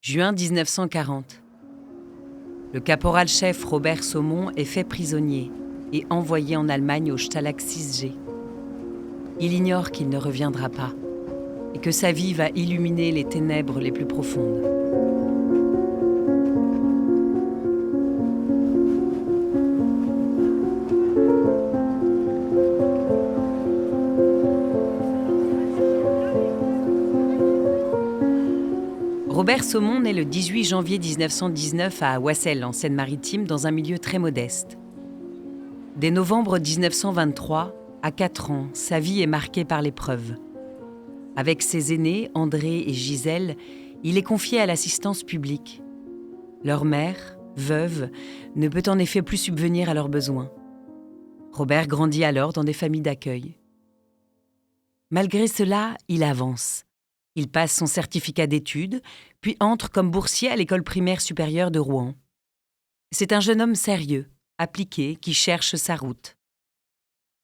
Juin 1940. Le caporal-chef Robert Saumon est fait prisonnier et envoyé en Allemagne au Stalag 6G. Il ignore qu'il ne reviendra pas et que sa vie va illuminer les ténèbres les plus profondes. Robert Saumon naît le 18 janvier 1919 à Wassel, en Seine-Maritime, dans un milieu très modeste. Dès novembre 1923, à 4 ans, sa vie est marquée par l'épreuve. Avec ses aînés, André et Gisèle, il est confié à l'assistance publique. Leur mère, veuve, ne peut en effet plus subvenir à leurs besoins. Robert grandit alors dans des familles d'accueil. Malgré cela, il avance. Il passe son certificat d'études, puis entre comme boursier à l'école primaire supérieure de Rouen. C'est un jeune homme sérieux, appliqué, qui cherche sa route.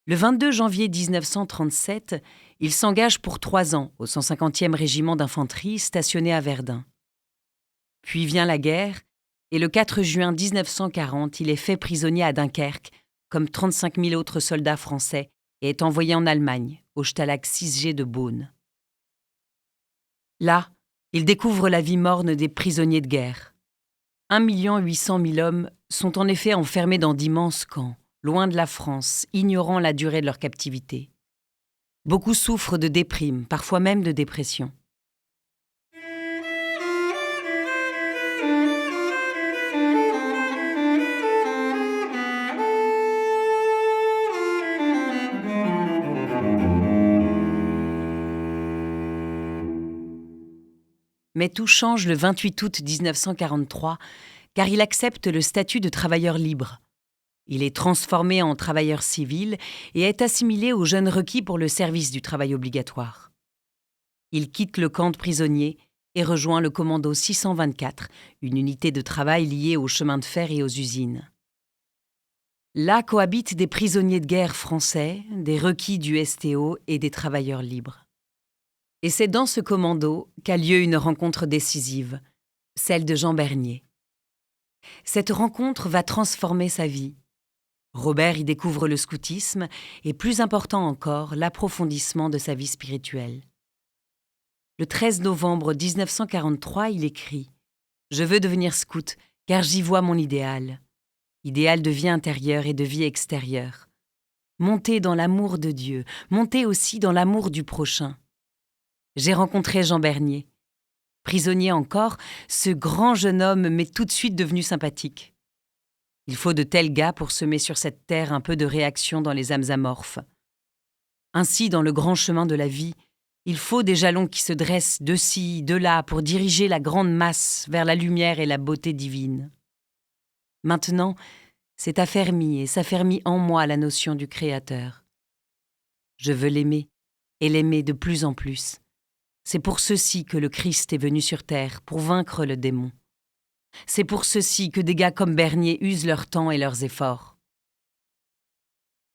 Le 22 janvier 1937, il s'engage pour 3 ans au 150e régiment d'infanterie stationné à Verdun. Puis vient la guerre, et le 4 juin 1940, il est fait prisonnier à Dunkerque, comme 35 000 autres soldats français, et est envoyé en Allemagne, au Stalag 6G de Beaune. Là, il découvre la vie morne des prisonniers de guerre. 1 800 000 hommes sont en effet enfermés dans d'immenses camps, loin de la France, ignorant la durée de leur captivité. Beaucoup souffrent de déprime, parfois même de dépression. Mais tout change le 28 août 1943, car il accepte le statut de travailleur libre. Il est transformé en travailleur civil et est assimilé aux jeunes requis pour le service du travail obligatoire. Il quitte le camp de prisonniers et rejoint le commando 624, une unité de travail liée aux chemins de fer et aux usines. Là cohabitent des prisonniers de guerre français, des requis du STO et des travailleurs libres. Et c'est dans ce commando qu'a lieu une rencontre décisive, celle de Jean Bernier. Cette rencontre va transformer sa vie. Robert y découvre le scoutisme et, plus important encore, l'approfondissement de sa vie spirituelle. Le 13 novembre 1943, il écrit « Je veux devenir scout, car j'y vois mon idéal. Idéal de vie intérieure et de vie extérieure. Monter dans l'amour de Dieu, monter aussi dans l'amour du prochain. » J'ai rencontré Jean Bernier. Prisonnier encore, ce grand jeune homme m'est tout de suite devenu sympathique. Il faut de tels gars pour semer sur cette terre un peu de réaction dans les âmes amorphes. Ainsi, dans le grand chemin de la vie, il faut des jalons qui se dressent de ci, de là, pour diriger la grande masse vers la lumière et la beauté divine. Maintenant, c'est affermi et s'affermit en moi la notion du Créateur. Je veux l'aimer, et l'aimer de plus en plus. C'est pour ceci que le Christ est venu sur terre, pour vaincre le démon. C'est pour ceci que des gars comme Bernier usent leur temps et leurs efforts.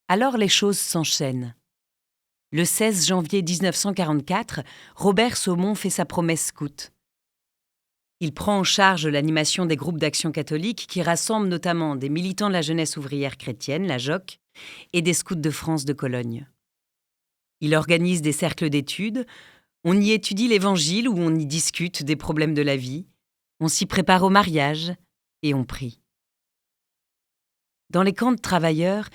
Alors les choses s'enchaînent. Le 16 janvier 1944, Robert Saumon fait sa promesse scout. Il prend en charge l'animation des groupes d'action catholique qui rassemblent notamment des militants de la jeunesse ouvrière chrétienne, la JOC, et des scouts de France de Cologne. Il organise des cercles d'études. On y étudie l'Évangile ou on y discute des problèmes de la vie. On s'y prépare au mariage et on prie. Dans les camps de travailleurs,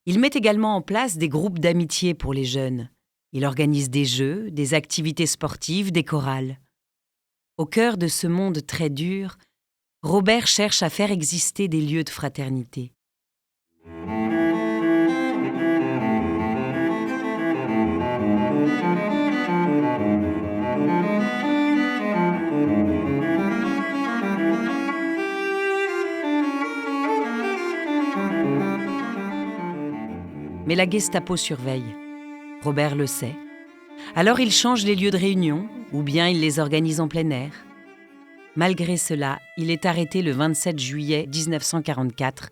il met également en place des groupes d'amitié pour les jeunes. Il organise des jeux, des activités sportives, des chorales. Au cœur de ce monde très dur, Robert cherche à faire exister des lieux de fraternité. Mais la Gestapo surveille. Robert le sait. Alors il change les lieux de réunion, ou bien il les organise en plein air. Malgré cela, il est arrêté le 27 juillet 1944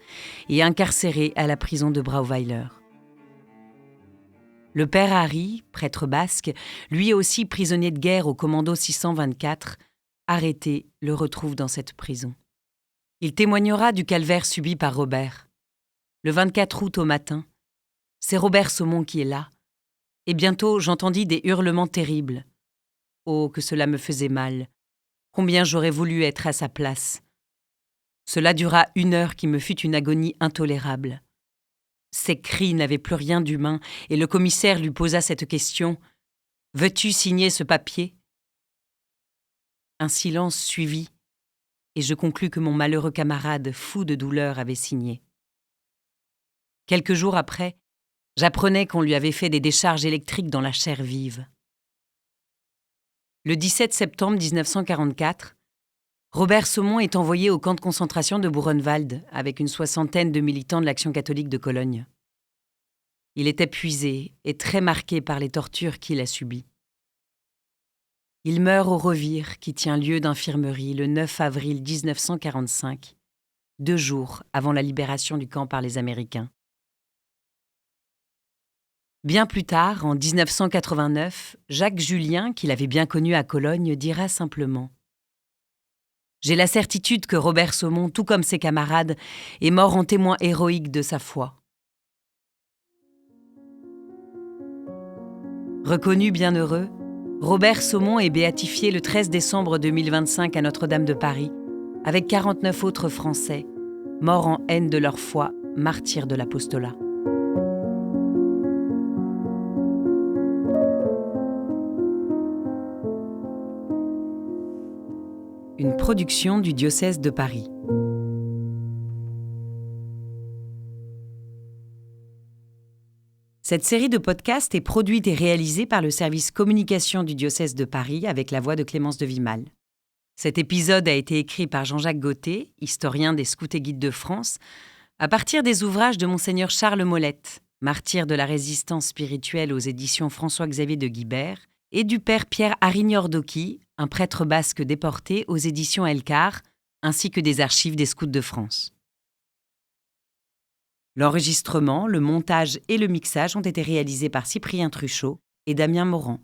et incarcéré à la prison de Brauweiler. Le père Harry, prêtre basque, lui aussi prisonnier de guerre au commando 624, arrêté, le retrouve dans cette prison. Il témoignera du calvaire subi par Robert. Le 24 août au matin, c'est Robert Saumon qui est là, et bientôt j'entendis des hurlements terribles. Oh, que cela me faisait mal. Combien j'aurais voulu être à sa place. Cela dura 1 heure qui me fut une agonie intolérable. Ses cris n'avaient plus rien d'humain, et le commissaire lui posa cette question. « Veux-tu signer ce papier ?» Un silence suivit, et je conclus que mon malheureux camarade, fou de douleur, avait signé. Quelques jours après, j'apprenais qu'on lui avait fait des décharges électriques dans la chair vive. Le 17 septembre 1944, Robert Saumon est envoyé au camp de concentration de Buchenwald avec une 60aine de militants de l'Action catholique de Cologne. Il est épuisé et très marqué par les tortures qu'il a subies. Il meurt au Revire qui tient lieu d'infirmerie le 9 avril 1945, 2 jours avant la libération du camp par les Américains. Bien plus tard, en 1989, Jacques Julien, qui l'avait bien connu à Cologne, dira simplement « J'ai la certitude que Robert Saumon, tout comme ses camarades, est mort en témoin héroïque de sa foi. » Reconnu bienheureux, Robert Saumon est béatifié le 13 décembre 2025 à Notre-Dame de Paris, avec 49 autres Français, morts en haine de leur foi, martyrs de l'apostolat. Une production du diocèse de Paris. Cette série de podcasts est produite et réalisée par le service communication du diocèse de Paris avec la voix de Clémence de Vimal. Cet épisode a été écrit par Jean-Jacques Gauthier, historien des Scouts et Guides de France, à partir des ouvrages de Monseigneur Charles Molette, martyr de la résistance spirituelle aux éditions François-Xavier de Guibert, et du père Pierre Arignor-Doki, un prêtre basque déporté aux éditions Elcar, ainsi que des archives des Scouts de France. L'enregistrement, le montage et le mixage ont été réalisés par Cyprien Truchot et Damien Morand.